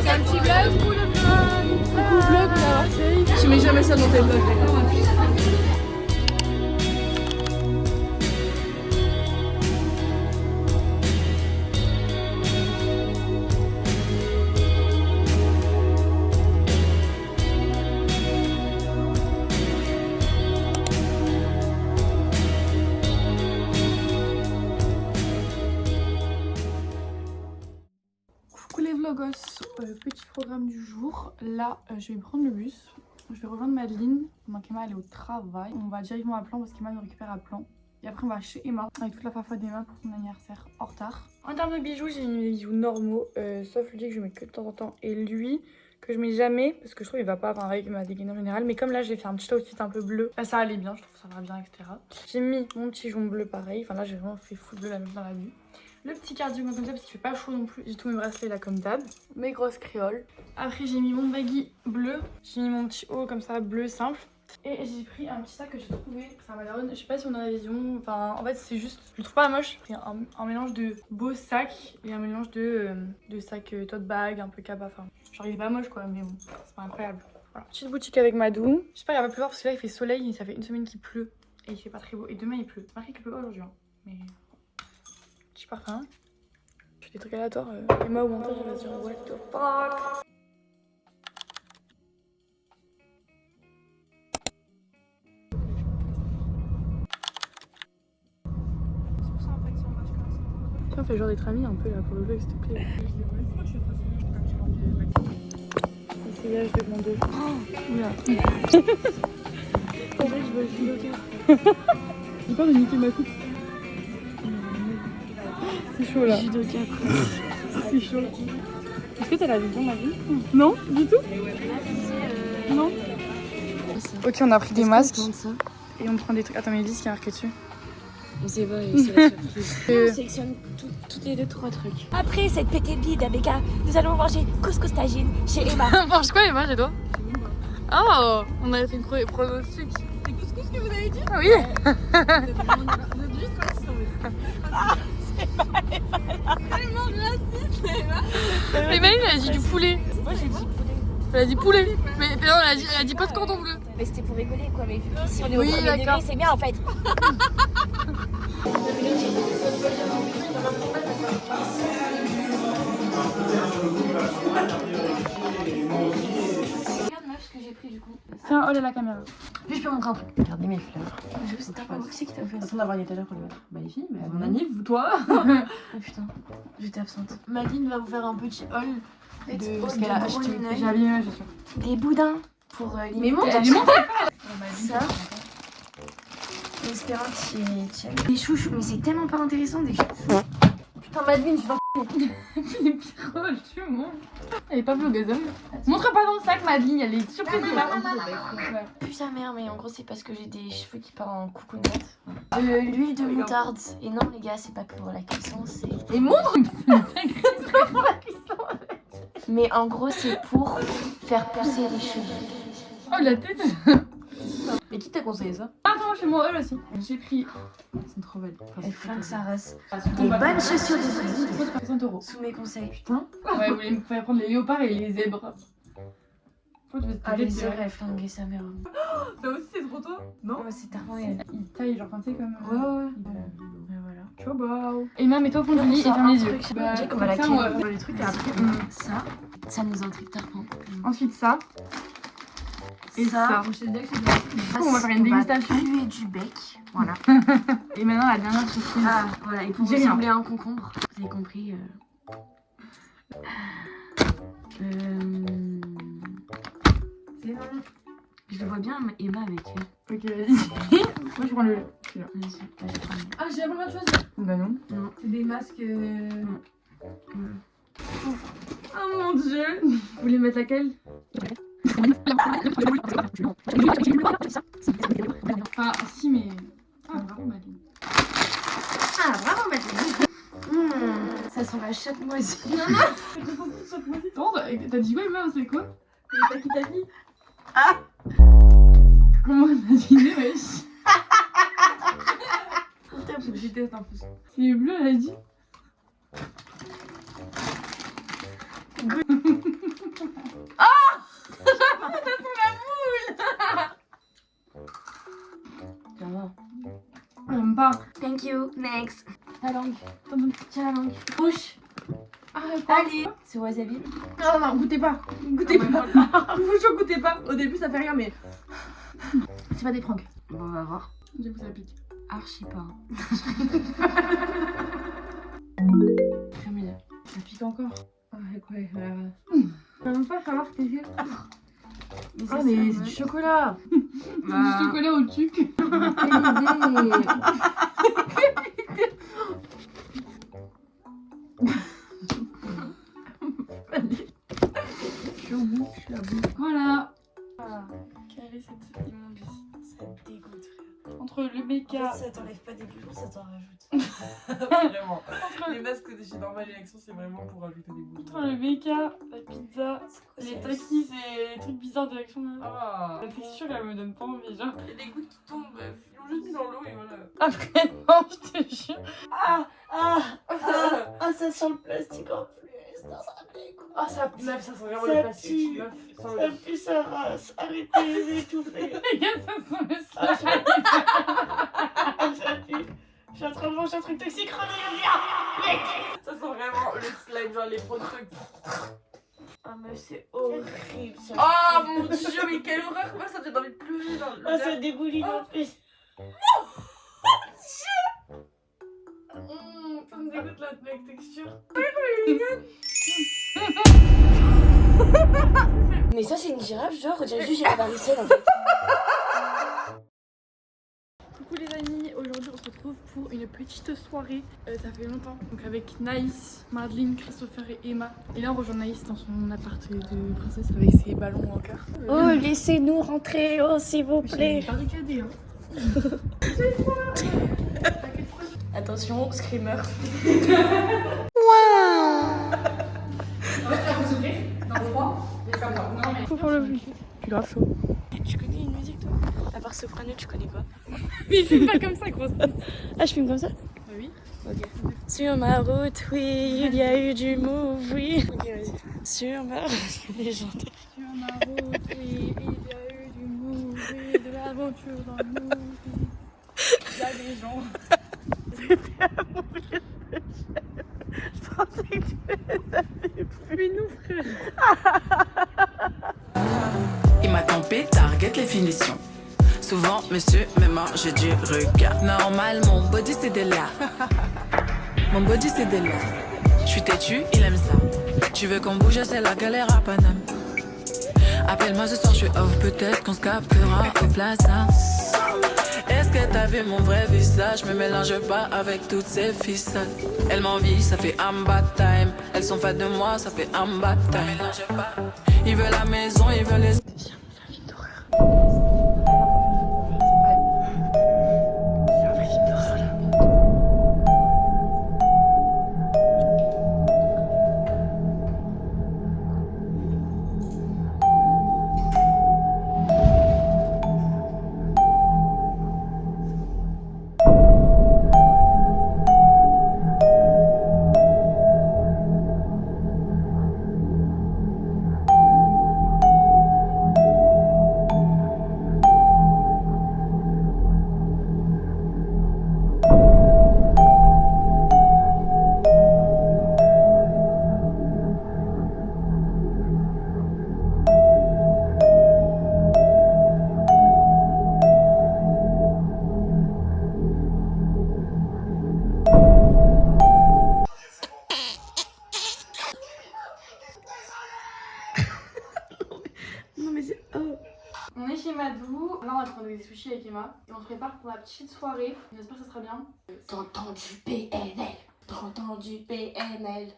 C'est un petit vlog. Coucou vlog, on est à Marseille. Tu mets jamais ça dans tes vlogs, d'accord? Coucou les vlogos, petit programme du jour. Là, je vais prendre le bus. Je vais rejoindre Madeline. Donc Emma elle est au travail. On va directement à Plan parce qu'Emma nous récupère à Plan. Et après on va chez Emma avec toute la fafa d'Emma pour son anniversaire en retard. En termes de bijoux, j'ai mis des bijoux normaux. Sauf lui que je mets que de temps en temps. Et lui que je mets jamais parce que je trouve qu'il va pas avoir avec ma dégaine en général. Mais comme là j'ai fait un petit outfit un peu bleu, ça allait bien, je trouve que ça va bien, etc. J'ai mis mon petit jonc bleu pareil. Enfin là j'ai vraiment fait full bleu la même dans la vue. Le petit cardigan comme ça parce qu'il fait pas chaud non plus. J'ai tous mes bracelets là comme d'hab. Mes grosses créoles. Après j'ai mis mon baggy bleu. J'ai mis mon petit haut comme ça bleu simple. Et j'ai pris un petit sac que j'ai trouvé. C'est un Madone. Je sais pas si on a la vision. Enfin en fait c'est juste. Je le trouve pas moche. C'est un mélange de beau sac et un mélange de sac tote bag un peu cabas. Enfin genre il est pas moche quoi mais bon c'est pas incroyable. Voilà. Petite boutique avec Madou. J'espère qu'il va pas pleuvoir parce que là il fait soleil et ça fait une semaine qu'il pleut. Et il fait pas très beau. Et demain il pleut. C'est marqué qu'il pleut pas aujourd'hui hein. Mais... petit parfum. Je fais des trucs aléatoires. Emma au montage elle va se dire what the fuck. Tiens, fais genre d'être amis un peu là pour le vlog s'il te plaît. Essayage de mon dos. Oh oula. En vrai je veux judoka. J'ai peur de niquer ma coupe. C'est chaud là. Judoka après. C'est chaud. Est-ce que t'as la vision ma vie? Non, du tout. Non. Ok, on a pris des masques. Et on prend des trucs. Attends, mais dis ce qu'il y a marqué dessus. On sait pas, c'est la surprise. On sélectionne toutes les 2-3 trucs. Après cette pété bide avec un, nous allons manger couscous tagine chez Emma. On mange quoi Emma chez toi? Oh, on avait fait une pronostic. C'est couscous que vous avez dit? Ah oui. Vous êtes juste raciste en fait. Ah, c'est pas Emma. Tellement raciste, Emma. Emma elle a dit du poulet. Moi j'ai dit poulet. Elle a dit poulet. Mais non, elle a dit pas de cordon bleu. Mais c'était pour rigoler quoi, mais si on est Oui, au premier d'accord. degré, c'est bien en fait. Regarde meuf ce que j'ai pris du coup. Tiens, oh là la caméra. Je peux montrer un truc. Regardez mes fleurs. Je sais pas qui c'est qui t'a fait ça. Sans l'avoir dit tout à l'heure pour le mettre. Bah les filles, mon anniv, toi. Oh putain, j'étais absente. Madine va vous faire un petit haul de ce de qu'elle a acheté. Brunei. J'ai abîmé ma chaussure. Des boudins pour Mais limiter montre, la dis montre. ça. En espérant qu'ils tiennent. Des chouchous, mais c'est tellement pas intéressant des chouchous. Putain, Madeleine, je vais Les piroles, tu montres. Elle est pas vlogueuse. Montre pas dans le sac, Madeline. Elle est surprise de ma. Putain merde, mais en gros c'est parce que j'ai des cheveux qui partent en coucounette. De l'huile de moutarde. Et non les gars, c'est pas pour la cuisson, c'est... Et montre. Mais en gros c'est pour faire pousser les cheveux. Oh la tête. Mais qui t'a conseillé ça? Attends, chez moi elle aussi. J'ai pris. Elles sont trop belles. Elle flingue sa race. Des Des bonnes chaussures de fille. 60 €. Sous mes conseils. Putain. Ouais, vous pouvez prendre les léopards et les zèbres. Ah les zèbres, elle flinguait sa mère. Toi aussi, c'est trop toi? Non. Ouais, c'est tellement elle. Il taille, genre, tu sais, comme. Ouais. Et voilà. Ciao, bah. Emma, mets-toi au fond du lit et ferme les yeux. Bah, on va la ferme, ken. les trucs et après. Ça nous intrigue tellement. Ensuite, ça. Et ça. On va faire une dégustation. On va puer du bec. Voilà. Et maintenant, la dernière surprise. Ah, voilà. Et pour J'ai rien. ressembler à un concombre, vous avez compris. C'est bon. Je le vois bien, Emma avec elle. Ok, vas-y. Moi, je prends le. Celui-là. Vas-y. Ah, j'ai la première chose. Bah non. Non. C'est des masques. Oh mon dieu. Vous voulez mettre laquelle? Enfin, si, mais. Ah, bravo, Madeline. Ah, bravo, Madeleine. Ça sent la chatte moisie. T'as dit ouais, Emma, c'est quoi? T'as dit? Ah. Comment on a deviné, wesh? Je teste un peu. C'est bleu, elle a dit. Ça va. J'aime pas. Thank you. Next. La langue. Tiens la langue. Bouche. Ah, quoi? Allez. C'est wasabi. Non, non, goûtez pas. Goûtez pas. Vous goûtez pas. Au début, ça fait rien, mais. C'est pas des pranks. Bon, on va voir. J'avoue, ça pique. Archi pas. Camille. Ça pique encore. Ah, quoi, je même pas savoir ce que c'est. Ah, mais c'est du chocolat. C'est du chocolat au tuc. Quelle idée. Voilà. Quelle est cette immondice? Ça te dégoûte, frère. Entre le BK. Ça t'enlève pas des boutons, ça t'en rajoute. Vraiment. Les masques de chez Normal Élection, c'est vraiment pour rajouter des bouts. Entre le BK, la pizza, les takis et les trucs bizarres de l'action. Ah. La texture, elle me donne pas envie, genre. Il y a des gouttes qui tombent, ils l'ont juste mis dans l'eau et voilà. Après, non, je te jure. Ça sent le plastique en plus. Non, ça me dégoûte. Ah, ça meuf, ça sent vraiment Ça le plastique. pue. Meuf, ça Ça pue sa race. Arrêtez d'étouffer. Les gars, ça sent le slime. Ça pue. Je suis en train de manger un truc toxique. Reviens. Ça sent vraiment le slime, genre les produits. Ah, mais c'est horrible. Ça Oh mon dieu, mais quelle horreur! Moi, ça me donne envie de pleurer dans le. Ah, ça dégouline en plus. Ça me dégoûte la texture. Mais ça, c'est une girafe, genre, on dirait juste girafe varicelle en fait. Coucou les amis, aujourd'hui on se retrouve pour une petite soirée, ça fait longtemps, donc avec Naïs, Madeline, Christopher et Emma. Et là on rejoint Naïs dans son appart de princesse avec ses ballons en cœur. Oh, laissez-nous rentrer, oh, s'il vous plaît. J'ai barricadé hein. Attention, screamer. Coucou pour le vue. Je suis grave chaud. Tu connais une musique toi? À part Soprano, tu connais quoi? Mais filme pas comme ça grosse. Ah, je filme comme ça? Bah oui. Ok. Sur ma route, oui, il y a eu du move, oui. Ok, vas-y. Sur ma route, légendaire. Sur ma route, oui, il y a eu du movie, de l'aventure dans le movie. Il y a des gens. Je pensais que tu faisais ça. Mais nous frère. Il m'a campé, target les finitions. Souvent, monsieur me mange du regard. Normal, mon body c'est de là. Mon body c'est de là. Je suis têtu, il aime ça. Tu veux qu'on bouge, c'est la galère à Paname. Appelle-moi ce soir, je suis off, peut-être qu'on se captera au plaza. Est-ce que t'as vu mon vrai visage? Me mélange pas avec toutes ces ficelles. Elles m'envient, ça fait amba time. Elles sont fans de moi, ça fait amba time. Me mélange pas. Ils veulent la maison, ils veulent les... On est chez Madou, là on va prendre des sushis avec Emma et on se prépare pour la petite soirée. J'espère que ça sera bien. T'entends du PNL. T'entends du PNL.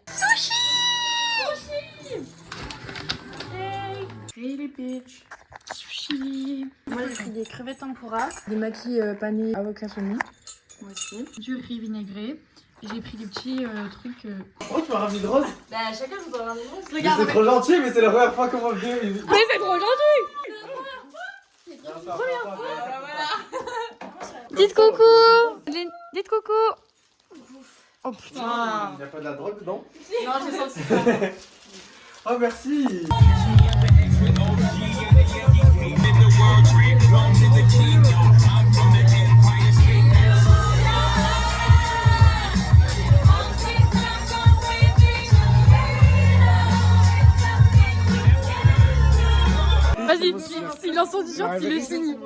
Hey les bitches, sushi. Moi j'ai pris des crevettes tempura, des maquis panés avocat saumon. Moi aussi. Du riz vinaigré. Et j'ai pris des petits trucs. Pourquoi tu m'as ramené de rose? Bah, chacun vous donne un nom. Mais c'est trop gentil, mais c'est la première fois qu'on voit vidéo. Mais c'est trop gentil. Dites coucou. Dites coucou. Oh putain. Il n'y a pas de la drogue dedans? Non, j'ai senti ça. Oh merci. Vas-y, il en sort du genre, il est fini.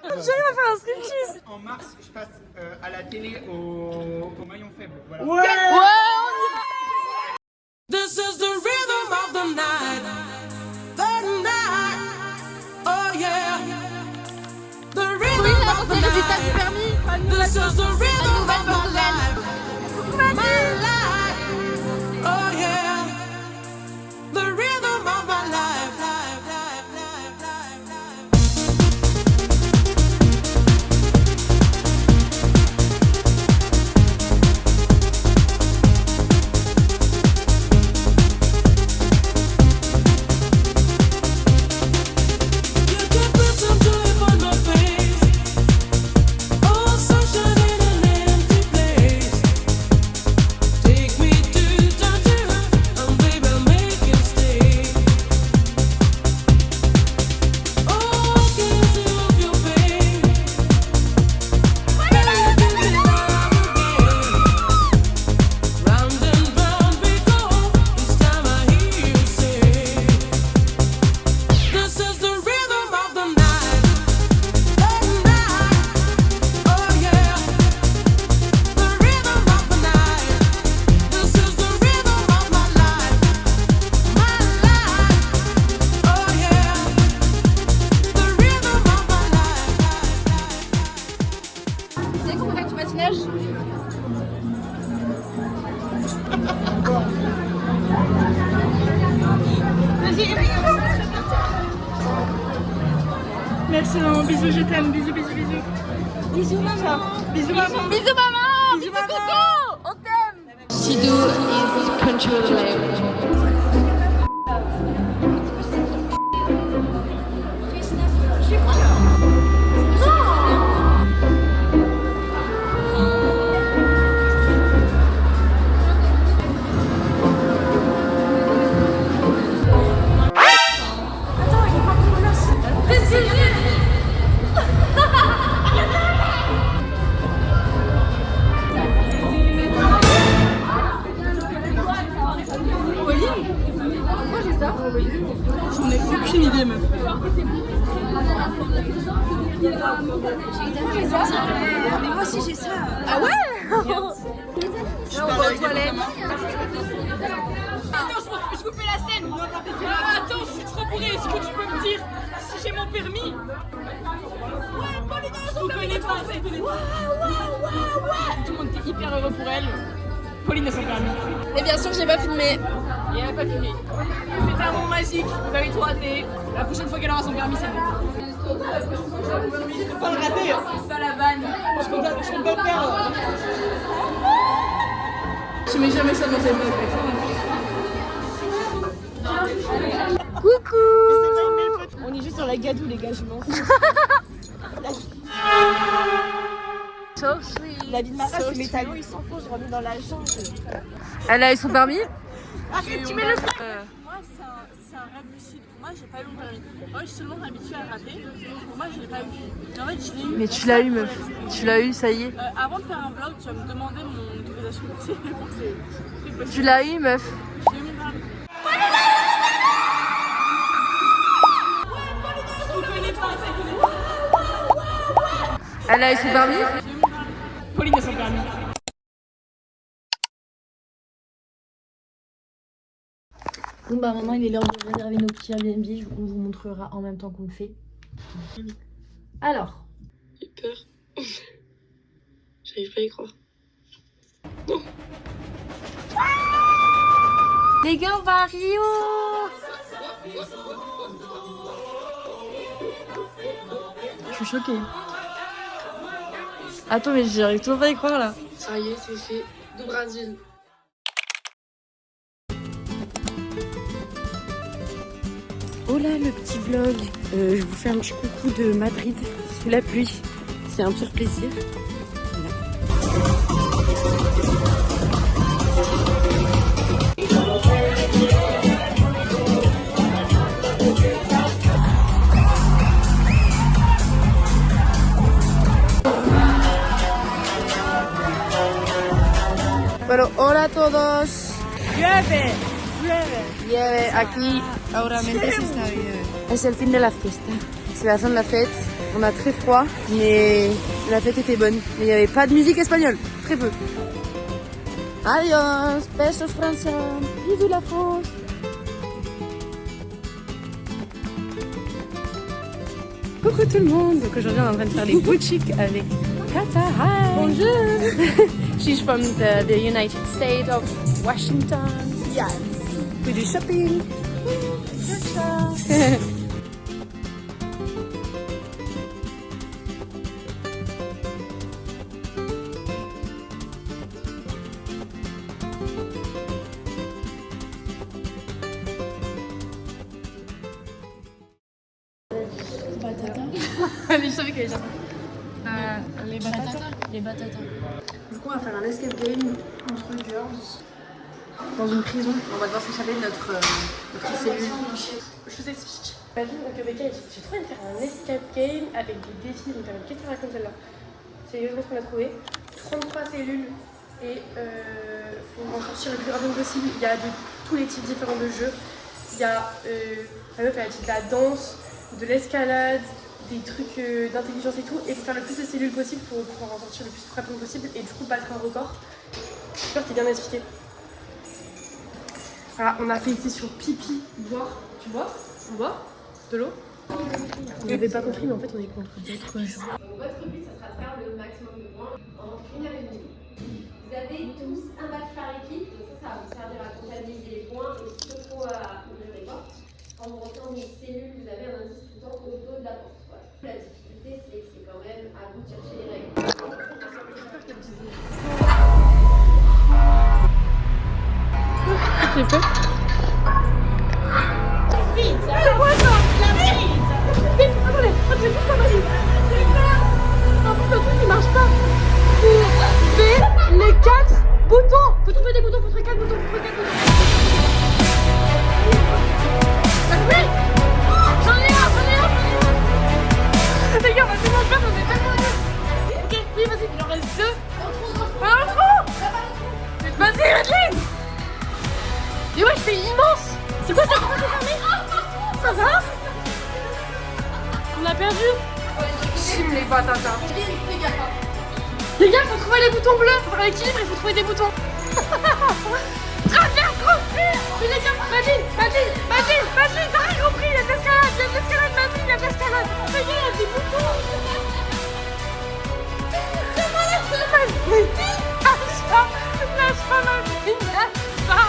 J'arrive à faire un striptease. En mars, je passe à la télé au maillon faible. Voilà. Ouais. This is the rhythm of the night. The night. Oh yeah. The rhythm of the night. This is the rhythm of my life. My life. Oh yeah. The rhythm of my life. Life, life, life, life, life. You can put some joy upon my face. Oh, sunshine in an empty place. Take me to Tangier, and baby, I'll make you stay. Oh, can't you love your pain? Baby, give me love again. Round and round we go. Each time I hear you say, this is the rhythm of the night. The night. Oh yeah. The rhythm of the night. This is the rhythm of my life. My life. Oh yeah. The rhythm of my life. C'est qu'on fait du patinage. Merci maman, bisous, je t'aime, bisous, bisous, bisous. Bisous maman. Bisous maman. Bisous maman, bisous coco, on t'aime. J'en ai aucune idée, meuf. Mais moi aussi j'ai ça. Ah ouais? Là, on va aux toilettes. Attends, je vous fais la scène. Attends, je suis trop bourrée. Est-ce que tu peux me dire si j'ai mon permis? Ouais, Pauline a son permis français. Tout le monde était hyper heureux pour elle. Pauline a son permis. Et bien sûr, j'ai pas filmé. Et elle n'a pas filmé. C'était un moment magique. Vous avez tout raté. La prochaine fois qu'elle aura son permis, c'est bon. Je peux pas le rater. C'est ça la vanne. Je compte pas le perdre. Je mets jamais ça dans tes mains. On est juste dans la gadoue les gars, je m'en fous. So sweet. La vie de ma race, c'est mes talons, ils s'en font, je remets dans la jambe. Elle a eu son permis? Tu mets le flag. Moi, c'est un rêve lucide. Pour moi, j'ai pas eu mon permis. Moi, je suis seulement habituée à rater. Pour moi, je l'ai pas eu. Et en fait, je l'ai eu. Mais tu l'as eu, meuf. Tu l'as eu, ça y est. Avant de faire un vlog, tu vas me demander mon autorisation. C'est Tu l'as eu, meuf. J'ai eu mon permis. Elle a eu son permis? Pauline a son permis. Bon bah maintenant il est l'heure de réserver nos petits Airbnb, on vous montrera en même temps qu'on le fait. Alors. J'ai peur. J'arrive pas à y croire. Les gars, on va à Rio. Je suis choquée. Attends, mais j'arrive toujours pas à y croire là. Ça y est, c'est fait. Du Brésil. Oh là, le petit vlog. Je vous fais un petit coucou de Madrid sous la pluie. C'est un pur plaisir. Pero hola a todos. Llueve. Llueve aquí, ahoramente se está bien. Es el fin de la fiesta. C'est la fin de la fête. On a très froid, mais la fête était bonne. Mais il n'y avait pas de musique espagnole, très peu. Adios, besos Francia, bisous la France. Coucou tout le monde. Donc aujourd'hui on est en train de faire les boutiques avec Kata. Hi. Bonjour. She's from the United States of Washington. Yes. We do shopping. Je savais qu'elle allait dire ça. Les batatas. Les batatas. Du coup, on va faire un escape game entre girls dans une prison. On va devoir s'échapper de notre cellule. Je vous explique. Imagine, donc Rebecca, j'ai trop envie de faire un escape game avec des défis. Donc, qu'est-ce que ça raconte celle-là? C'est exactement ce qu'on a trouvé. 33 cellules et faut en sortir le plus rapidement possible. Il y a de tous les types différents de jeux. Il y a la meuf, elle a dit de la danse, de l'escalade, des trucs d'intelligence et tout. Et pour faire le plus de cellules possible, il faut pouvoir en sortir le plus rapidement possible et du coup battre un record. J'espère que c'est bien expliqué. Voilà, on a fait ici sur pipi, boire. Tu bois? On boit? De l'eau? On n'avait pas compris, mais en fait, on est contre d'autres gens. Votre but, ça sera de faire le maximum de points en 1 heure et demie. Vous avez tous un match par équipe, donc ça va vous servir à comptabiliser les points et surtout à ouvrir les portes. Quand vous rentrez dans une cellule, vous avez un indice tout le temps au dos de la porte. Voilà. La difficulté, c'est que c'est quand même à vous de chercher les règles. J'ai peur. Les 4 boutons. Faut trouver des boutons, faut trouver 4 boutons, faut trouver 4 boutons. Oui. J'en ai un. Les gars, on va tellement perdre, on est tellement nuls. Ok, oui, vas-y, il en reste 2. Un trou. Vas-y, Madeline. Mais ouais, c'est immense. C'est quoi ça? Pourquoi c'est fermé? Ça va? On a perdu. Chim les batatas. Les gars, faut trouver les boutons bleus. Pour faire l'équilibre, il faut trouver des boutons. Traverse trop vite. Mais les gars, Madeline, t'as rien compris. Il y a de l'escalade, Madeline, il y a de l'escalade. Les gars, il y a des boutons. Lâche pas, Madeline, lâche pas.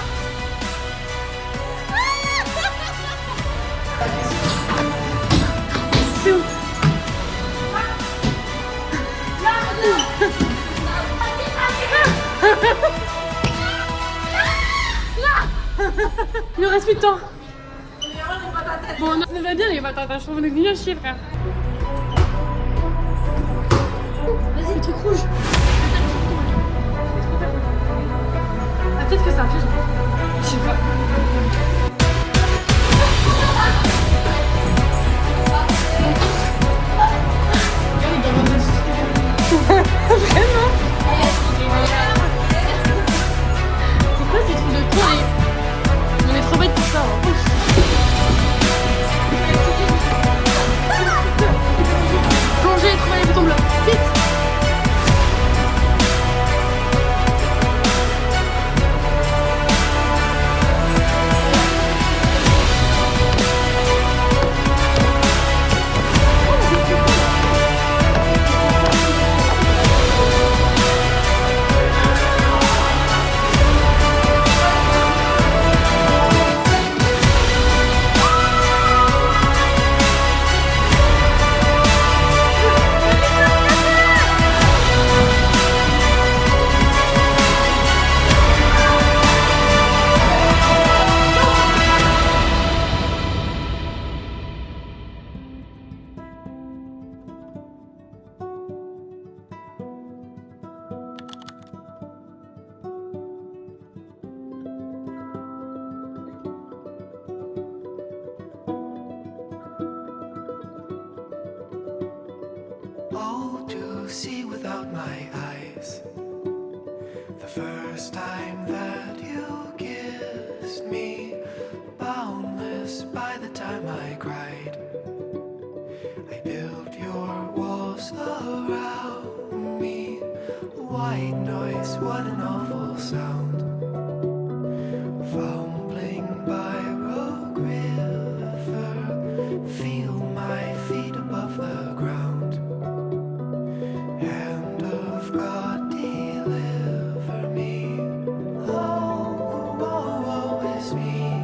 C'est où? Il nous reste plus de temps. Bon, on va bien les batatas, je trouve qu'on est venus à chier, frère. Vas-y, le truc rouge. Ah, peut-être que ça piège. Je sais pas. Vraiment? C'est quoi ces trucs de con? On est trop bêtes pour ça. Plongez et trouvez les boutons bleus. Vite! All to see without my eyes. The first time that you kissed me, boundless by the time I cried. I built your walls around me. White noise, what an awful sound. Fumbling by Rogue River, feel my feet above the ground. Hand of God, deliver me. Oh, woe is me.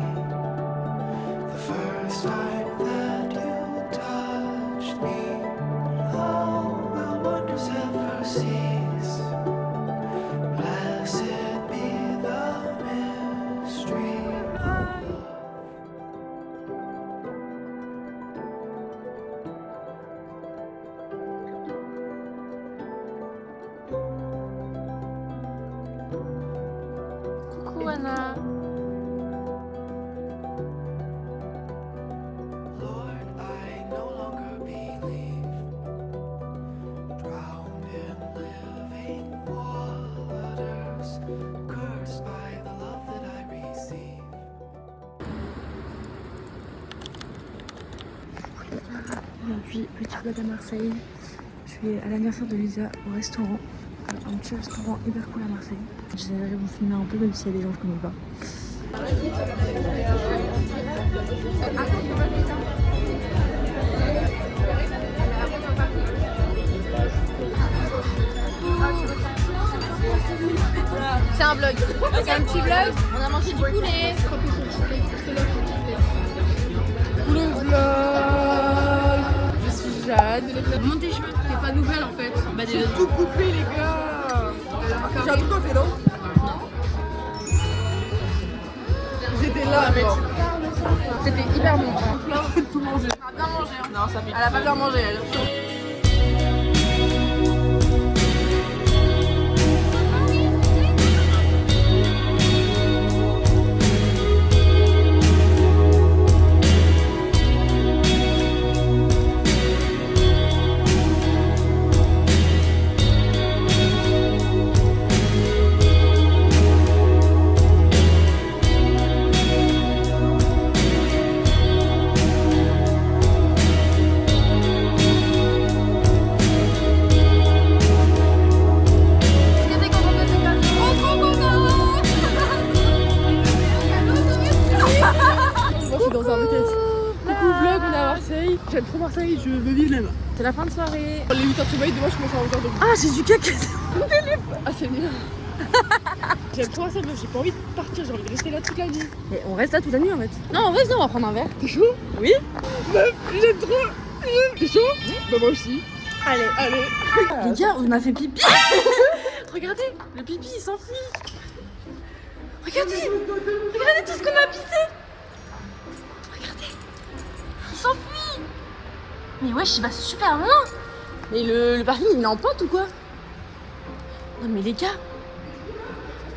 The first time that you touched me, oh, will wonders ever cease? Blessed be the mystery of love. Coucou Anna. Lord, I no longer believe, drowned in living waters, cursed by the love that I receive. Aujourd'hui, petit vlog à Marseille. Je suis à l'anniversaire de Lisa au restaurant. Un petit restaurant hyper cool à Marseille. J'essaierai de vous filmer un peu même s'il y a des gens que je connais pas. C'est un vlog. C'est un petit vlog. On a mangé du poulet. Le vlog. Je suis Jade. Monte tes cheveux. T'es pas nouvelle en fait. Bah déjà tout coupé les gars. J'ai un truc en fait non. J'étais là mec. C'était hyper bon. Tout manger. Elle a bien mangé. Hein. Non ça fait. Elle a pas bien mangé elle. J'aime trop Marseille, je veux vivre là-bas. C'est la fin de soirée. Les 8h de sommeil, demain je commence à 11h de Ah, j'ai du caca. Ah, c'est nul. J'aime trop Marseille, mais j'ai pas envie de partir, j'ai envie de rester là toute la nuit. Mais on reste là toute la nuit en fait. Non, en vrai, viens, on va prendre un verre. T'es chaud? Oui. Meuf, j'aime trop. T'es chaud? Bah, moi aussi. Allez. Allez. Les gars, on a fait pipi. Regardez, le pipi il s'enfuit. Regardez tout ce qu'on a pissé. Regardez, il s'enfuit. Mais wesh, il va super loin. Mais le parking il est en pente ou quoi? Non mais les gars,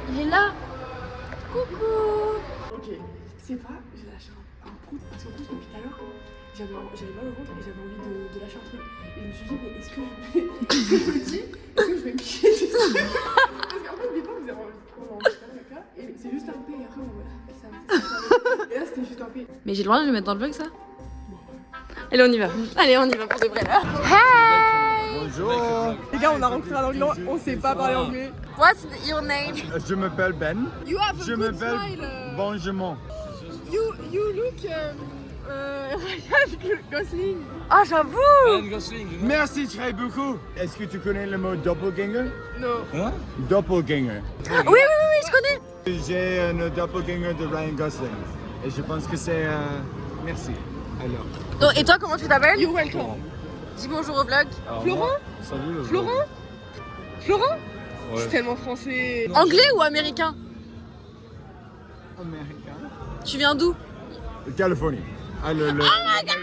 il est là. Coucou. Ok, c'est pas, j'ai lâché un prout parce qu'en plus depuis tout à l'heure, j'avais mal au ventre et j'avais envie de lâcher un truc. Et je me suis dit, mais est-ce que je vais me piquer dessus? Parce qu'en fait, au départ, on va faire caca et c'est juste un P et après on va. Et là, c'était juste un P. Mais j'ai le droit de le mettre dans le vlog ça? Allez, on y va. Allez, on y va pour de vrai là. Bonjour. Les gars, on a rencontré un anglais, on sait pas parler anglais. What's your name? Je m'appelle Ben. You have a Je good m'appelle smile. Benjamin. You look Ryan Gosling. Ah, j'avoue. Merci très beaucoup. Est-ce que tu connais le mot doppelganger? Non. Hein? Doppelganger. Oui, je connais. J'ai un doppelganger de Ryan Gosling. Et je pense que c'est... Merci. Alors. Donc, et toi, comment tu t'appelles? You welcome. Dis bonjour au vlog. Florent? Salut le Florent? Florent? Ouais. Je suis tellement français. Anglais ou américain? Américain. Tu viens d'où? Californie. Ah, le... Oh my god!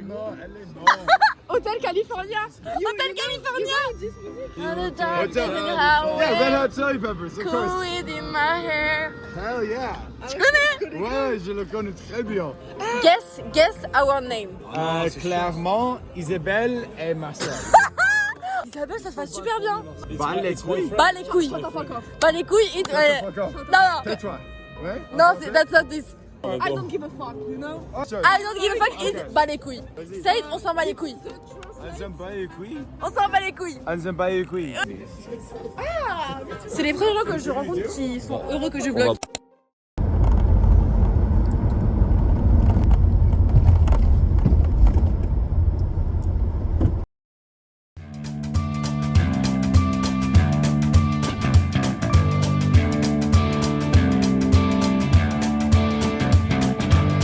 Non, elle est bonne. Hôtel California. Hôtel California! Hotel. Yeah, Red Hot Chili Peppers, of Cool course. wind in my hair. Hell yeah. Tu connais? Ouais, je le connais très bien. Guess our name. Clairement, Isabelle et Marcel. Kabel, ça se passe super bien. Bah les couilles. Bah les couilles. Bah les couilles. Non. Tais-toi. Ouais. Non, that's not this. I don't give a fuck, you know? I don't give a fuck, it bat les couilles. Say it, on s'en bat les couilles. On s'en bat les couilles. On s'en bat les couilles. On s'en bat les couilles. C'est les premiers gens que je rencontre qui sont heureux que je vlog.